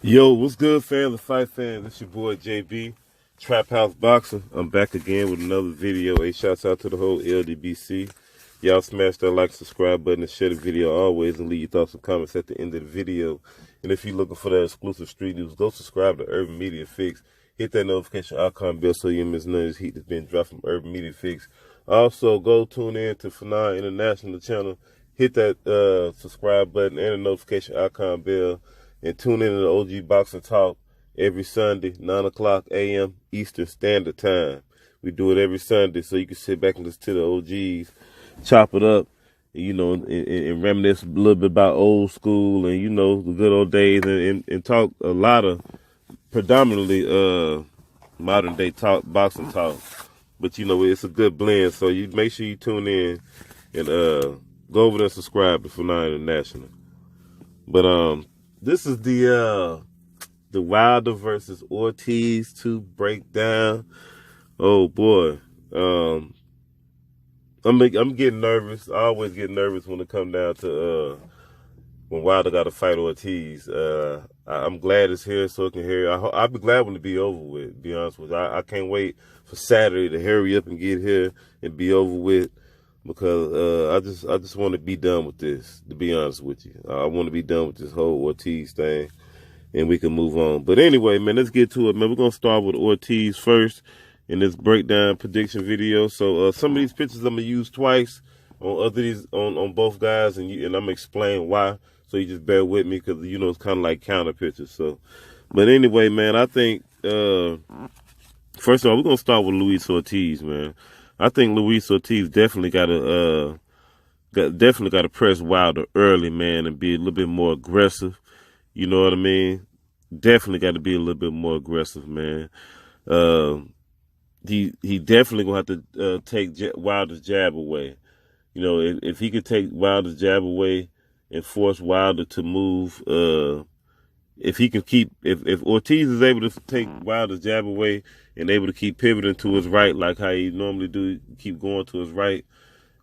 Yo, what's good, fans of Fight Fans? It's your boy JB, Trap House Boxer. I'm back again with another video. Hey, shouts out to the whole LDBC. Y'all smash that like, subscribe button, and share the video always, and leave your thoughts and comments at the end of the video. And if you're looking for that exclusive street news, go subscribe to Urban Media Fix. Hit that notification icon bell so you don't miss none of this heat that's been dropped from Urban Media Fix. Also, go tune in to Fanon International channel. Hit that subscribe button and the notification icon bell. And tune in to the OG Boxing Talk every Sunday, 9 o'clock a.m. Eastern Standard Time. We do it every Sunday so you can sit back and listen to the OGs, chop it up, and reminisce a little bit about old school and, the good old days and talk a lot of predominantly modern day boxing talk. But, it's a good blend. So you make sure you tune in and go over there and subscribe to Fanon International. But, this is the Wilder versus Ortiz 2 breakdown. Oh boy, I'm getting nervous. I always get nervous when it comes down to when Wilder got to fight Ortiz. I'm glad it's here so it can hear. I'll be glad when it be over with. To be honest with you, I can't wait for Saturday to hurry up and get here and be over with. Because I just want to be done with this, to be honest with you. I want to be done with this whole Ortiz thing, and we can move on. But anyway, man, let's get to it, man. We're going to start with Ortiz first in this breakdown prediction video. So some of these pictures I'm going to use twice on both guys, and I'm going to explain why. So you just bear with me because, it's kind of like counter pictures. So, but anyway, man, I think, first of all, we're going to start with Luis Ortiz, man. I think Luis Ortiz definitely got to press Wilder early, man, and be a little bit more aggressive. You know what I mean? Definitely got to be a little bit more aggressive, man. He definitely gonna have to take Wilder's jab away. If he could take Wilder's jab away and force Wilder to move, if Ortiz is able to take Wilder's jab away and able to keep pivoting to his right like how he normally do, keep going to his right,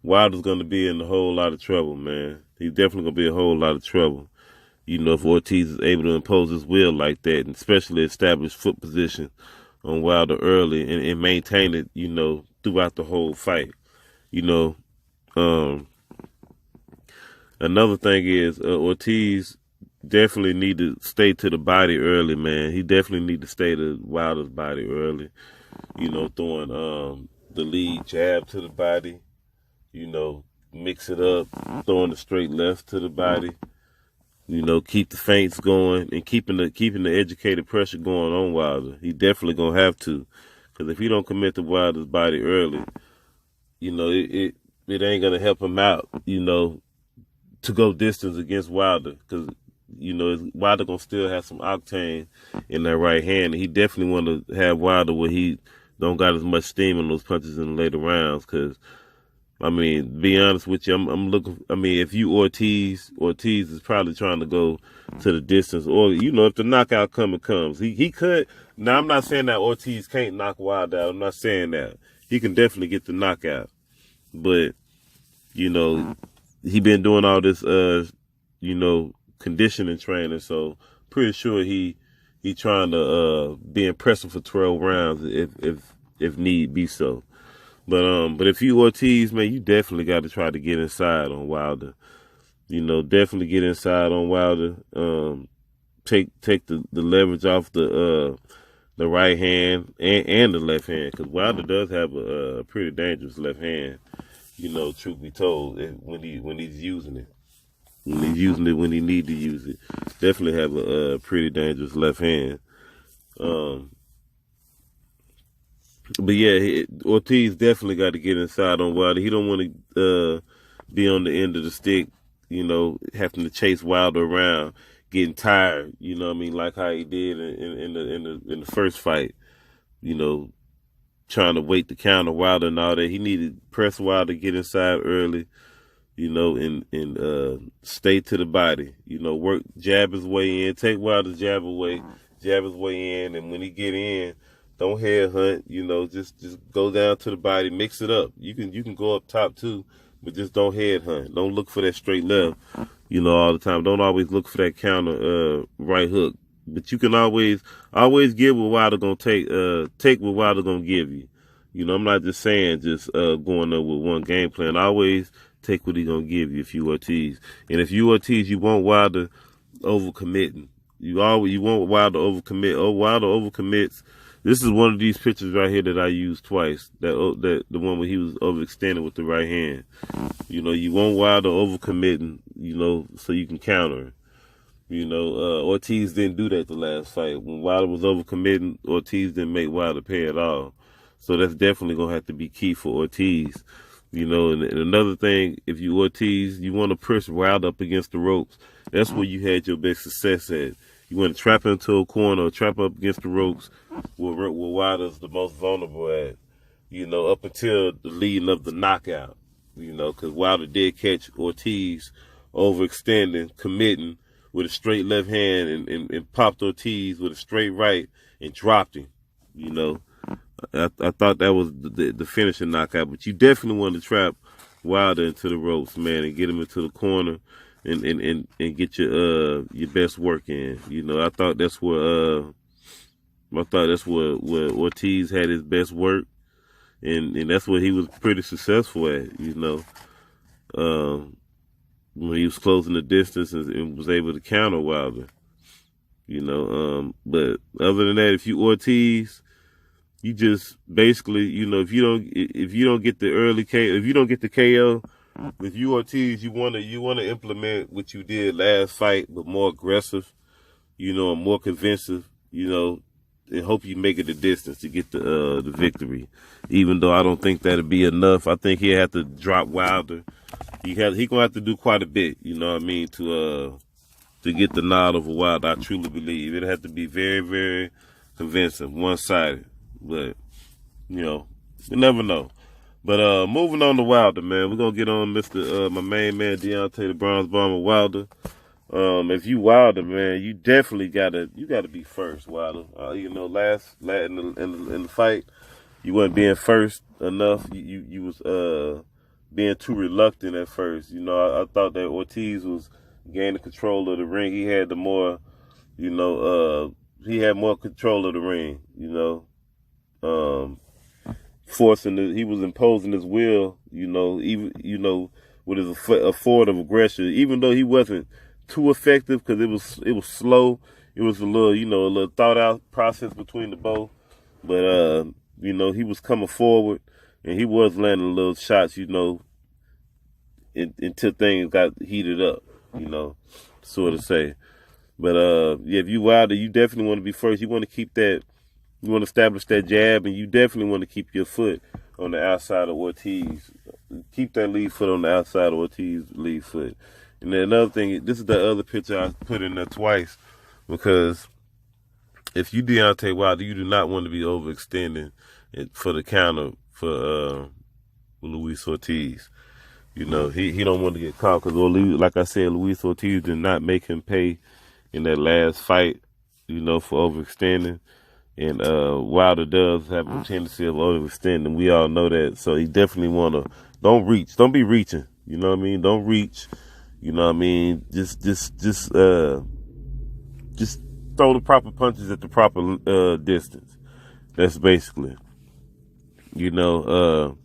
Wilder's going to be in a whole lot of trouble, man. He's definitely going to be in a whole lot of trouble. If Ortiz is able to impose his will like that, and especially establish foot position on Wilder early and maintain it, throughout the whole fight. Another thing is Ortiz definitely need to stay to the body early, man. He definitely need to stay to Wilder's body early. Throwing the lead jab to the body. Mix it up, throwing the straight left to the body. Keep the feints going and keeping the educated pressure going on Wilder. He definitely gonna have to, because if he don't commit to Wilder's body early, it ain't gonna help him out. To go distance against Wilder, because Wilder gonna still have some octane in that right hand. And he definitely want to have Wilder where he don't got as much steam in those punches in the later rounds. Because be honest with you, I'm looking. If you Ortiz is probably trying to go to the distance, or if the knockout comes, he could. Now I'm not saying that Ortiz can't knock Wilder out. I'm not saying that. He can definitely get the knockout, but he been doing all this conditioning training, so pretty sure he trying to be impressive for 12 rounds if need be so. But if you Ortiz, man, you definitely got to try to get inside on Wilder. Definitely get inside on Wilder. Take the leverage off the right hand and the left hand, because Wilder does have a pretty dangerous left hand. Truth be told, when he's using it. When he's using it when he need to use it. Definitely have a pretty dangerous left hand. But yeah, Ortiz definitely got to get inside on Wilder. He don't want to be on the end of the stick, having to chase Wilder around, getting tired, like how he did in the first fight, trying to wait to counter Wilder and all that. He needed to press Wilder, get inside early, and stay to the body. Work, jab his way in, take Wilder's jab away, jab his way in, and when he get in, don't headhunt. Just go down to the body, mix it up. You can go up top too, but just don't headhunt. Don't look for that straight left, all the time. Don't always look for that counter right hook. But you can always give what Wilder gonna take what Wilder gonna give you. You know, I'm not just saying going up with one game plan. Always take what he gonna give you if you Ortiz. And if you Ortiz, you want Wilder overcommitting. You want Wilder overcommit. Oh, Wilder overcommits. This is one of these pictures right here that I used twice. That the one where he was overextended with the right hand. You know, you want Wilder overcommitting. You know, so you can counter him. You know, Ortiz didn't do that the last fight. When Wilder was overcommitting, Ortiz didn't make Wilder pay at all. So that's definitely going to have to be key for Ortiz. You know, and another thing, if you Ortiz, you want to push Wilder up against the ropes. That's where you had your best success at. You want to trap into a corner or trap up against the ropes where Wilder's the most vulnerable at. You know, up until the leading of the knockout. You know, because Wilder did catch Ortiz overextending, committing, with a straight left hand and popped Ortiz with a straight right and dropped him. You know, I thought that was the finishing knockout, but you definitely want to trap Wilder into the ropes, man, and get him into the corner and get your best work in. You know, I thought that's where Ortiz had his best work, and that's what he was pretty successful at. You know, when he was closing the distance and was able to counter Wilder. You know, but other than that, if you Ortiz, you just basically, you know, if you don't get the early KO, if you don't get the KO, with you Ortiz, you wanna implement what you did last fight, but more aggressive, you know, and more convincing, you know, and hope you make it the distance to get the victory. Even though I don't think that'd be enough, I think he'll have to drop Wilder. He gonna have to do quite a bit, you know what I mean, to get the nod over Wilder. I truly believe it'll have to be very, very convincing, one-sided. But you know, you never know. But moving on to Wilder, man, we're gonna get on my main man Deontay, the Bronze Bomber Wilder. If you Wilder, man, you definitely gotta be first, Wilder. You know, in the fight, you wasn't being first enough. You was being too reluctant at first. You know, I thought that Ortiz was gaining control of the ring. He had more control of the ring. You know, he was imposing his will. You know, even with his forward of aggression, even though he wasn't too effective because it was slow. It was a little thought out process between the both. But you know, he was coming forward and he was landing little shots, you know, until things got heated up, you know, sort of say. But yeah, if you Wilder, you definitely want to be first. You want to keep that. You want to establish that jab, and you definitely want to keep your foot on the outside of Ortiz. Keep that lead foot on the outside of Ortiz's lead foot. And then another thing, this is the other picture I put in there twice, because if you Deontay Wilder, you do not want to be overextending for the counter for Luis Ortiz. You know, he don't want to get caught because, like I said, Luis Ortiz did not make him pay in that last fight, you know, for overextending. And Wilder does have a tendency of overextending. We all know that. So he definitely don't reach. Don't be reaching. You know what I mean? Don't reach. You know what I mean? Just throw the proper punches at the proper distance. That's basically. You know,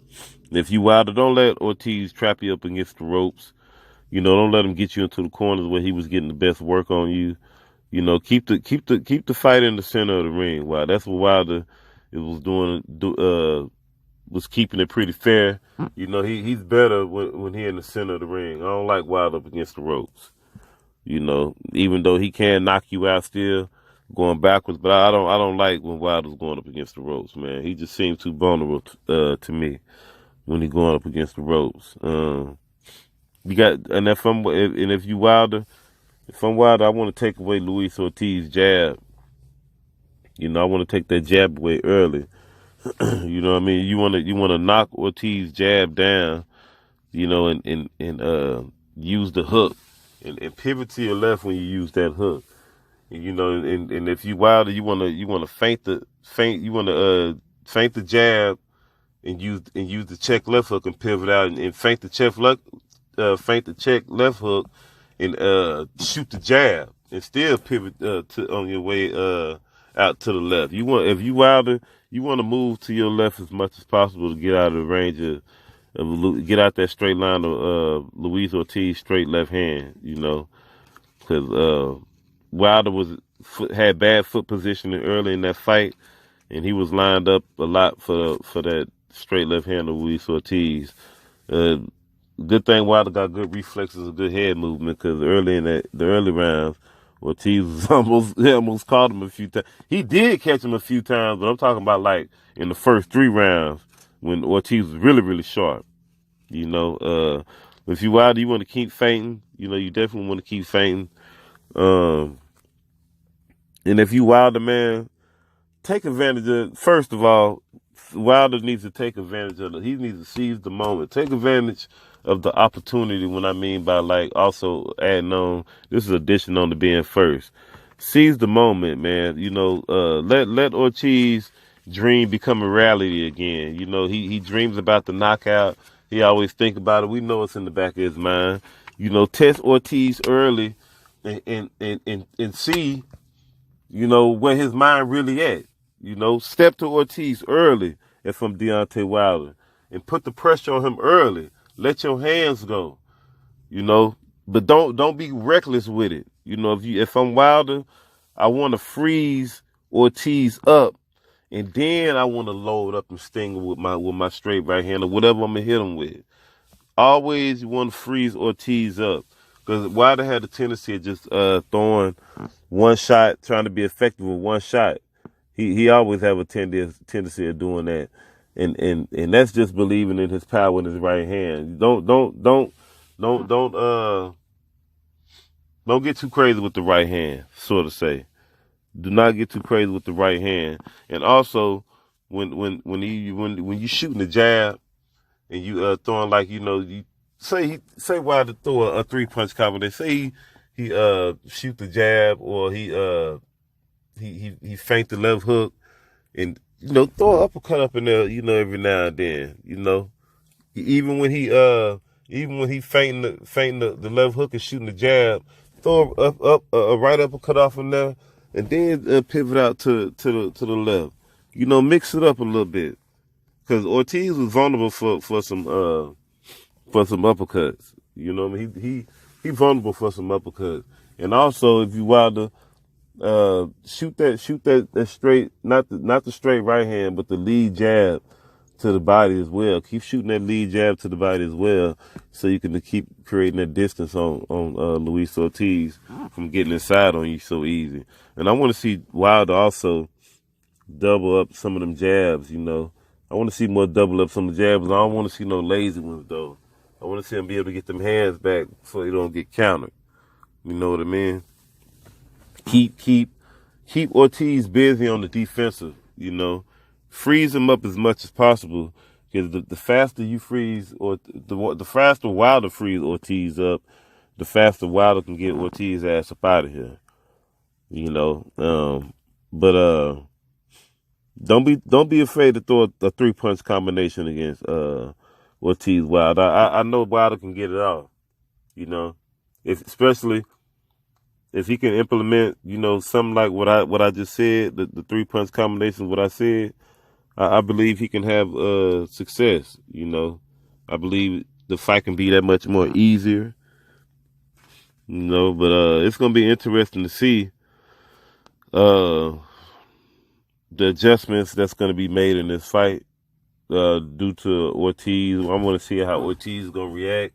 if you Wilder, don't let Ortiz trap you up against the ropes. You know, don't let him get you into the corners where he was getting the best work on you. You know, keep the fight in the center of the ring. Wow, that's what Wilder was doing. Was keeping it pretty fair. You know, he's better when he in the center of the ring. I don't like Wilder up against the ropes. You know, even though he can knock you out still, going backwards. But I don't like when Wilder's going up against the ropes, man. He just seems too vulnerable to me when he's going up against the ropes. If you Wilder. If I'm Wilder, I want to take away Luis Ortiz's jab. You know, I want to take that jab away early. You know what I mean? You want to knock Ortiz's jab down, you know, and use the hook and pivot to your left when you use that hook. And, you know, and if you Wilder, you want to feint the jab and use the check left hook and pivot out and feint the check left hook and shoot the jab. and still pivot on your way out to the left. If you Wilder, you want to move to your left as much as possible to get out of the range get out that straight line of Luis Ortiz straight left hand. Because Wilder had bad foot positioning early in that fight, and he was lined up a lot for that straight left hand of Luis Ortiz. Good thing Wilder got good reflexes and good head movement, because early in the early rounds, Ortiz was almost caught him a few times. He did catch him a few times, but I'm talking about like in the first 3 rounds when Ortiz was really, really sharp. If you Wilder, you want to keep feinting. You definitely want to keep feinting. And if you Wilder, man, take advantage of, first of all, Wilder needs to take advantage of it. He needs to seize the moment. Take advantage of the opportunity. When I mean by like also adding on, this is addition on to being first. Seize the moment, man. Let Ortiz dream become a reality again. He dreams about the knockout. He always think about it. We know it's in the back of his mind. Test Ortiz early and see, where his mind really at. Step to Ortiz early if I'm Deontay Wilder and put the pressure on him early. Let your hands go, but don't be reckless with it. If I'm Wilder, I want to freeze Ortiz up, and then I want to load up and sting him with my straight right hand or whatever I'm gonna hit him with. Always you want to freeze Ortiz up, because Wilder had a tendency of just throwing one shot, trying to be effective with one shot. He always have a tendency of doing that, and that's just believing in his power in his right hand. Don't get too crazy with the right hand, so to say. Do not get too crazy with the right hand. And also, when you shooting the jab and you throwing like you say Wilder throw a 3-punch combination. Say he shoot the jab, or he feint the left hook, and throw an uppercut up in there, every now and then, even when he feinting the left hook and shooting the jab, throw a right uppercut off in there, and then pivot out to the left. Mix it up a little bit, because Ortiz was vulnerable for some uppercuts. He vulnerable for some uppercuts, and also if you Wilder, shoot that straight, not the straight right hand, but the lead jab to the body as well. Keep shooting that lead jab to the body as well, so you can keep creating that distance on Luis Ortiz from getting inside on you so easy. And I want to see Wilder also double up some of them jabs. I want to see more double up some of the jabs. I don't want to see no lazy ones though. I want to see him be able to get them hands back so he don't get countered. You know what I mean? Keep Ortiz busy on the defensive, Freeze him up as much as possible, because the faster you freeze, or the faster Wilder frees Ortiz up, the faster Wilder can get Ortiz ass up out of here. But don't be afraid to throw a 3-punch combination against Ortiz Wilder. I know Wilder can get it off, especially if he can implement, something like what I just said, the 3-punch combination, what I said, I believe he can have success. I believe the fight can be that much more easier. But it's gonna be interesting to see the adjustments that's gonna be made in this fight due to Ortiz. I want to see how Ortiz is gonna react.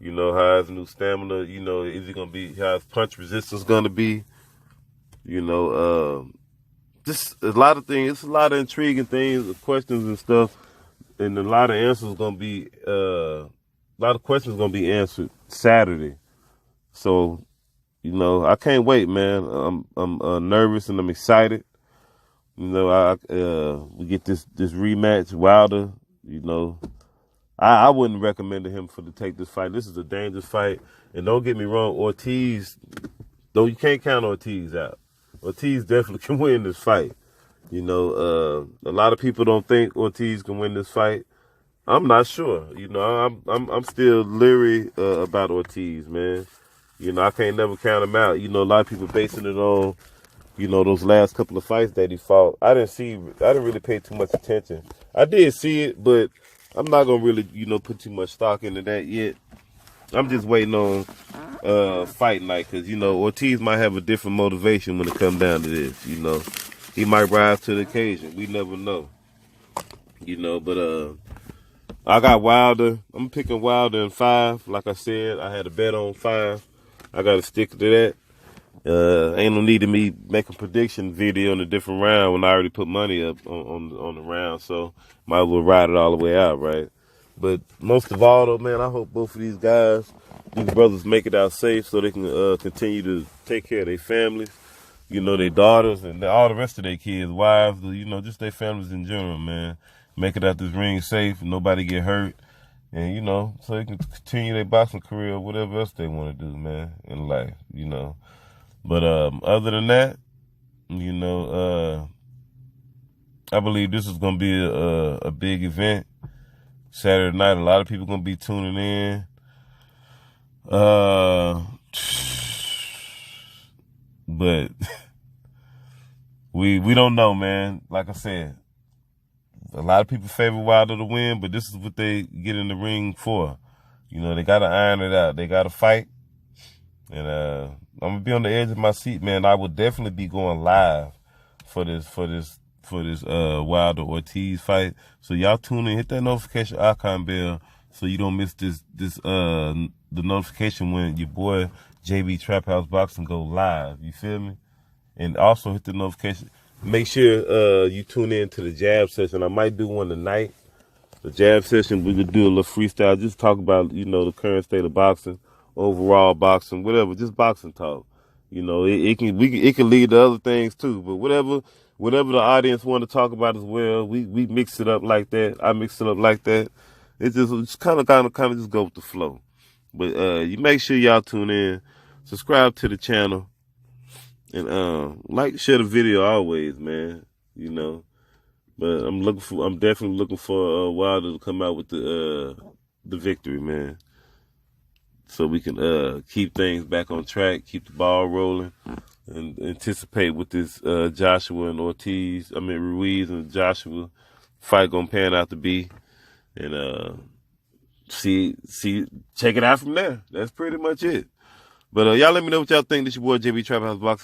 How his new stamina, is he gonna be, how his punch resistance gonna be, just a lot of things. It's a lot of intriguing things, questions and stuff, and a lot of answers gonna be, a lot of questions gonna be answered Saturday. So, I can't wait, man. I'm nervous and I'm excited. We get this rematch, Wilder. I wouldn't recommend him to take this fight. This is a dangerous fight. And don't get me wrong, Ortiz, though you can't count Ortiz out. Ortiz definitely can win this fight. A lot of people don't think Ortiz can win this fight. I'm not sure. I'm still leery about Ortiz, man. You know, I can't never count him out. You know, a lot of people basing it on, you know, those last couple of fights that he fought. I didn't really pay too much attention. I did see it, but I'm not gonna really, you know, put too much stock into that yet. I'm just waiting on fight night, because, you know, Ortiz might have a different motivation when it comes down to this. You know, he might rise to the occasion. We never know. You know, but I got Wilder. I'm picking Wilder in 5. Like I said, I had a bet on 5. I got to stick to that. Ain't no need of me make a prediction video in a different round when I already put money up on the round. So might as well ride it all the way out, right? But most of all, though, man, I hope both of these guys, these brothers, make it out safe so they can continue to take care of their families, you know, their daughters and all the rest of their kids, wives, you know, just their families in general, man. Make it out this ring safe, nobody get hurt, and, you know, so they can continue their boxing career or whatever else they want to do, man, in life, you know. But other than that, you know, I believe this is going to be a big event. Saturday night, a lot of people going to be tuning in. But we don't know, man. Like I said, a lot of people favor Wilder to win, but this is what they get in the ring for. You know, they got to iron it out. They got to fight. And I'm going to be on the edge of my seat, man. I will definitely be going live for this Wilder Ortiz fight. So y'all tune in, hit that notification icon bell so you don't miss the notification when your boy JB Trap House Boxing go live. You feel me? And also hit the notification. Make sure you tune in to the jab session. I might do one tonight. The jab session, we could do a little freestyle. Just talk about, you know, the current state of boxing, overall boxing, whatever. Just boxing talk. You know, it can lead to other things too. But whatever the audience want to talk about as well, we mix it up like that. I mix it up like that. It's kind of just go with the flow. But you make sure y'all tune in, subscribe to the channel, and like, share the video always, man. You know. But I'm definitely looking for Wilder to come out with the victory, man. So we can keep things back on track, keep the ball rolling, and anticipate what this Joshua and Ruiz and Joshua fight gonna pan out to be, and check it out from there. That's pretty much it. But y'all let me know what y'all think. This your boy JB Trap House Boxing.